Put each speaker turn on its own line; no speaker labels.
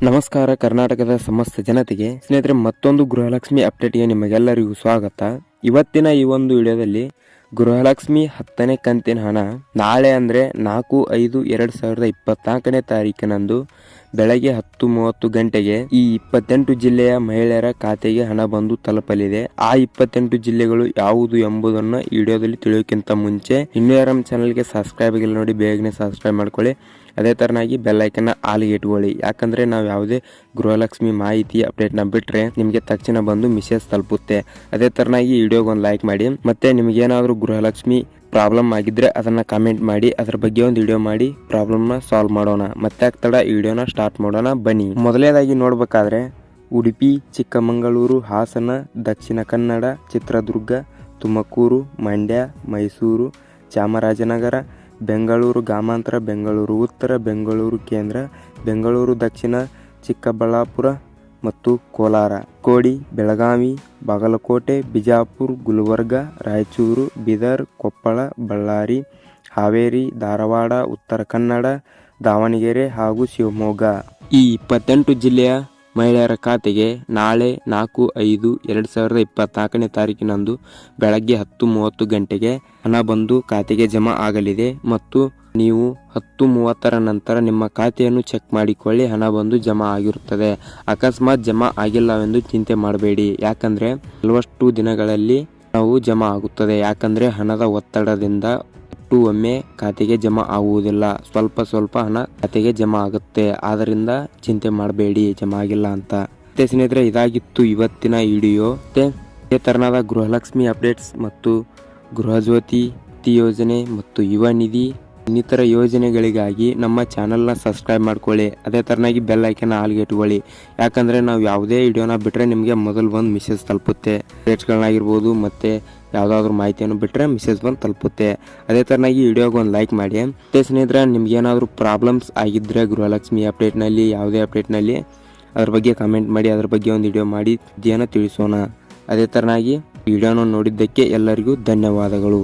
ನಮಸ್ಕಾರ ಕರ್ನಾಟಕದ ಸಮಸ್ತ ಜನತೆಗೆ ಸ್ನೇಹಿತರೆ, ಮತ್ತೊಂದು ಗೃಹಲಕ್ಷ್ಮಿ ಅಪ್ಡೇಟ್ಗೆ ನಿಮಗೆಲ್ಲರಿಗೂ ಸ್ವಾಗತ. ಇವತ್ತಿನ ಈ ಒಂದು ವಿಡಿಯೋದಲ್ಲಿ ಗೃಹಲಕ್ಷ್ಮಿ 10ನೇ ಕಂತಿನ ಹಣ ನಾಳೆ ಅಂದರೆ 4/5/2024ನೇ ತಾರೀಕಿನಂದು ಬೆಳಗ್ಗೆ 10:30 ಗಂಟೆಗೆ ಈ 28 ಜಿಲ್ಲೆಯ ಮಹಿಳೆಯರ ಖಾತೆಗೆ ಹಣ ಬಂದು ತಲುಪಲಿದೆ. ಆ 28 ಜಿಲ್ಲೆಗಳು ಯಾವುದು ಎಂಬುದನ್ನು ವಿಡಿಯೋದಲ್ಲಿ ತಿಳಿಯೋಕ್ಕಿಂತ ಮುಂಚೆ ಇನ್ನೂ ಯಾರು ನಮ್ಮ ಚಾನಲ್ಗೆ ಸಬ್ಸ್ಕ್ರೈಬ್ ಆಗಿಲ್ಲ ನೋಡಿ, ಬೇಗನೆ ಸಬ್ಸ್ಕ್ರೈಬ್ ಮಾಡ್ಕೊಳ್ಳಿ. ಅದೇ ತರನಾಗಿ ಬೆಲ್ ಐಕನ್ನ ಆಲ್ಗೆ ಇಟ್ಕೊಳ್ಳಿ, ಯಾಕಂದ್ರೆ ನಾವು ಯಾವುದೇ ಗೃಹಲಕ್ಷ್ಮಿ ಮಾಹಿತಿ ಅಪ್ಡೇಟ್ನ ಬಿಟ್ಟರೆ ನಿಮಗೆ ತಕ್ಷಣ ಬಂದು ಮೆಸೇಜ್ ತಲುಪುತ್ತೆ. ಅದೇ ತರನಾಗಿ ವಿಡಿಯೋಗೆ ಒಂದು ಲೈಕ್ ಮಾಡಿ, ಮತ್ತೆ ನಿಮಗೇನಾದರೂ ಗೃಹಲಕ್ಷ್ಮಿ ಪ್ರಾಬ್ಲಮ್ ಆಗಿದ್ರೆ ಅದನ್ನ ಕಮೆಂಟ್ ಮಾಡಿ, ಅದ್ರ ಬಗ್ಗೆ ಒಂದು ವಿಡಿಯೋ ಮಾಡಿ ಪ್ರಾಬ್ಲಮ್ನ ಸಾಲ್ವ್ ಮಾಡೋಣ. ಮತ್ತೆ ಆಗ್ತಡ ವಿಡಿಯೋನ ಸ್ಟಾರ್ಟ್ ಮಾಡೋಣ ಬನ್ನಿ. ಮೊದಲನೇದಾಗಿ ನೋಡ್ಬೇಕಾದ್ರೆ ಉಡುಪಿ, ಚಿಕ್ಕಮಗಳೂರು, ಹಾಸನ, ದಕ್ಷಿಣ ಕನ್ನಡ, ಚಿತ್ರದುರ್ಗ, ತುಮಕೂರು, ಮಂಡ್ಯ, ಮೈಸೂರು, ಚಾಮರಾಜನಗರ, ಬೆಂಗಳೂರು ಗ್ರಾಮಾಂತರ, ಬೆಂಗಳೂರು ಉತ್ತರ, ಬೆಂಗಳೂರು ಕೇಂದ್ರ, ಬೆಂಗಳೂರು ದಕ್ಷಿಣ, ಚಿಕ್ಕಬಳ್ಳಾಪುರ ಮತ್ತು ಕೋಲಾರ, ಕೋಡಿ, ಬೆಳಗಾವಿ, ಬಾಗಲಕೋಟೆ, ಬಿಜಾಪುರ, ಗುಲ್ಬರ್ಗ, ರಾಯಚೂರು, ಬೀದರ್, ಕೊಪ್ಪಳ, ಬಳ್ಳಾರಿ, ಹಾವೇರಿ, ಧಾರವಾಡ, ಉತ್ತರ ಕನ್ನಡ, ದಾವಣಗೆರೆ ಹಾಗೂ ಶಿವಮೊಗ್ಗ. ಈ 28 ಜಿಲ್ಲೆಯ ಮಹಿಳೆಯರ ಖಾತೆಗೆ ನಾಳೆ 4/5/2024ನೇ ತಾರೀಕಿನಂದು ಬೆಳಗ್ಗೆ 10:30 ಗಂಟೆಗೆ ಹಣ ಬಂದು ಖಾತೆಗೆ ಜಮಾ ಆಗಲಿದೆ. ಮತ್ತು ನೀವು 10:30 ನಂತರ ನಿಮ್ಮ ಖಾತೆಯನ್ನು ಚೆಕ್ ಮಾಡಿಕೊಳ್ಳಿ, ಹಣ ಬಂದು ಜಮಾ ಆಗಿರುತ್ತದೆ. ಅಕಸ್ಮಾತ್ ಜಮಾ ಆಗಿಲ್ಲವೆಂದು ಚಿಂತೆ ಮಾಡಬೇಡಿ, ಯಾಕಂದ್ರೆ ಕೆಲವಷ್ಟು ದಿನಗಳಲ್ಲಿ ಹಣವು ಜಮಾ ಆಗುತ್ತದೆ. ಯಾಕಂದ್ರೆ ಹಣದ ಒತ್ತಡದಿಂದ ಒಮ್ಮೆ ಖಾತೆಗೆ ಜಮಾ ಆಗುವುದಿಲ್ಲ, ಸ್ವಲ್ಪ ಹಣ ಖಾತೆಗೆ ಜಮಾ ಆಗುತ್ತೆ. ಆದ್ದರಿಂದ ಚಿಂತೆ ಮಾಡಬೇಡಿ ಜಮಾ ಆಗಿಲ್ಲ ಅಂತ. ಮತ್ತೆ ಸ್ನೇಹಿತರೆ, ಇದಾಗಿತ್ತು ಇವತ್ತಿನ ವಿಡಿಯೋ. ಇದೇ ತರನಾದ ಗೃಹಲಕ್ಷ್ಮಿ ಅಪ್ಡೇಟ್ಸ್ ಮತ್ತು ಗೃಹಜ್ಯೋತಿ ಯೋಜನೆ ಮತ್ತು ಯುವ ನಿಧಿ ಇನ್ನಿತರ ಯೋಜನೆಗಳಿಗಾಗಿ ನಮ್ಮ ಚಾನಲ್ನ ಸಬ್ಸ್ಕ್ರೈಬ್ ಮಾಡ್ಕೊಳ್ಳಿ. ಅದೇ ತರನಾಗಿ ಬೆಲ್ ಐಕನ್ ಆಲ್ಗೆ ಇಟ್ಕೊಳ್ಳಿ, ಯಾಕಂದ್ರೆ ನಾವು ಯಾವುದೇ ವಿಡಿಯೋನ ಬಿಟ್ಟರೆ ನಿಮಗೆ ಮೊದಲು ಬಂದು ಮೆಸೇಜ್ ತಲುಪುತ್ತೆ. ರೇಟ್ಗಳನ್ನಾಗಿರ್ಬೋದು ಮತ್ತೆ ಯಾವುದಾದ್ರೂ ಮಾಹಿತಿಯನ್ನು ಬಿಟ್ಟರೆ ಮೆಸೇಜ್ ಬಂದು ತಲುಪುತ್ತೆ. ಅದೇ ತರನಾಗಿ ವಿಡಿಯೋಗೆ ಒಂದು ಲೈಕ್ ಮಾಡಿ. ಮತ್ತೆ ಸ್ನೇಹಿತರೆ, ನಿಮ್ಗೆ ಏನಾದರೂ ಪ್ರಾಬ್ಲಮ್ಸ್ ಆಗಿದ್ದರೆ ಗೃಹಲಕ್ಷ್ಮಿ ಅಪ್ಡೇಟ್ನಲ್ಲಿ ಯಾವುದೇ ಅಪ್ಡೇಟ್ನಲ್ಲಿ ಅದ್ರ ಬಗ್ಗೆ ಕಮೆಂಟ್ ಮಾಡಿ, ಅದ್ರ ಬಗ್ಗೆ ಒಂದು ವಿಡಿಯೋ ಮಾಡಿ ಸುದ್ದಿಯನ್ನು ತಿಳಿಸೋಣ. ಅದೇ ತರನಾಗಿ ವಿಡಿಯೋನ ನೋಡಿದ್ದಕ್ಕೆ ಎಲ್ಲರಿಗೂ ಧನ್ಯವಾದಗಳು.